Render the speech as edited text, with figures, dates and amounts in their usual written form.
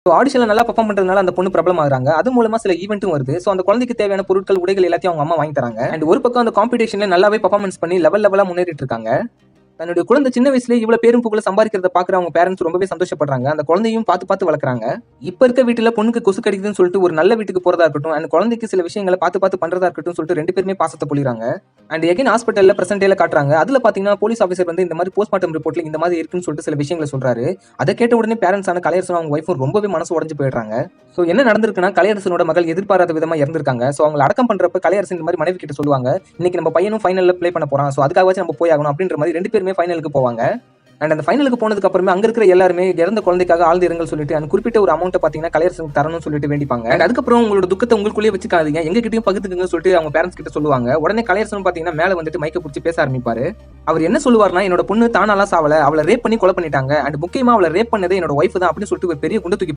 ஆடிஷன்ல நல்லா பெர்ஃபார்ம் பண்றதுனால அந்த பொண்ணு பிரபலமாகறாங்க. அது மூலமா சில ஈவென்ட்டும் வருது. சோ அந்த குழந்தைக்கு தேவையான பொருட்கள், உடைகள் எல்லாத்தையும் அவங்க அம்மா வாங்கி தராங்க. அண்ட் ஒரு பக்கம் அந்த காம்படிஷன்ல நல்லாவே பெர்ஃபார்மன்ஸ் பண்ணி லெவலா முன்னேறிட்டு இருக்காங்க. தன்னுடைய குழந்தை சின்ன வயசுலயே இவ்வளவு பேரும் புகழ சம்பாதிக்கிறத பாக்குற அவங்க பேரண்ட்ஸ் ரொம்பவே சந்தோஷப்படுறாங்க. அந்த குழந்தையும் பார்த்து வளர்க்குறாங்க. இப்ப இருக்க வீட்டுல பொண்ணுக்கு கொசு கடிக்குதுன்னு சொல்லிட்டு ஒரு நல்ல வீட்டுக்கு போறதா இருக்கட்டும், அந்த குழந்தைக்கு சில விஷயங்களை பார்த்து பண்றதா இருக்கட்டும் சொல்லிட்டு 2 பேருமே பாசத்தை பொழிறாங்க. அண்ட் எகைன் ஹாஸ்பிட்டல்ல பிரசன்ட் டேல காட்டுறாங்க. அதுல பாத்தீங்கன்னா போலீஸ் ஆபீசர் வந்து இந்த மாதிரி போஸ்ட்மார்ட்டம் ரிப்போர்ட்ல இந்த மாதிரி இருக்குன்னு சொல்லிட்டு சில விஷயங்களை சொல்றாரு. அதை கேட்ட உடனே பேரண்ட்ஸ் ஆன கலையரசனும் அவங்க ஒய்ஃபும் ரொம்பவே மனசு உடைஞ்சு போயிடுறாங்க. சோ என்ன நடந்திருக்குன்னா, கலையரசனோட மகள் எதிர்பாராத விதமா இறந்திருக்காங்க. சோ அவங்க அடக்கம் பண்றப்ப கலையரசன் இந்த மாதிரி மனைவி கிட்ட சொல்லுவாங்க, இன்னைக்கு நம்ம பையனும் ஃபைனல்ல ப்ளே பண்ண போறான். சோ அதுக்காகவாச்சும் நம்ம போய் ஆகணும் அப்படின்ற மாதிரி 2 பேருமே ஃபைனலுக்கு போவாங்க. அண்ட் அந்த ஃபைனலுக்கு போனதுக்கு அப்புறமே அங்க இருக்கிற எல்லாருமே இறந்த குழந்தைக்காக ஆழ்ந்த இரங்கல் சொல்லிட்டு அந்த குறிப்பிட்ட ஒரு அமௌண்ட் பாத்தீங்கன்னா கலையரசனுக்கு தரணும்னு சொல்லிட்டு வேண்டிப்பாங்க. அண்ட் அதுக்கப்புறம் உங்களோட துக்கத்தை உங்களுக்குள்ளேயே வச்சுக்காதீங்க, எங்க கிட்டயும் பகிர்ந்துக்குங்கன்னு சொல்லிட்டு அவங்க பேரண்ட்ஸ் கிட்ட சொல்லுவாங்க. உடனே கலையரசன் பாத்தீங்கன்னா மேல வந்துட்டு மைக்க பிடிச்சி பேச ஆரம்பிப்பாரு. அவர் என்ன சொல்லுவார்னா, என்னோட பொண்ணு தானாலாம் சாவல, அவளை ரேப் பண்ணி கொலை பண்ணிட்டாங்க. அண்ட் முக்கியமா அவளை ரேப் பண்ணதே என்னோட ஒய்ஃப் தான் அப்படின்னு சொல்லிட்டு ஒரு பெரிய குண்டு தூக்கி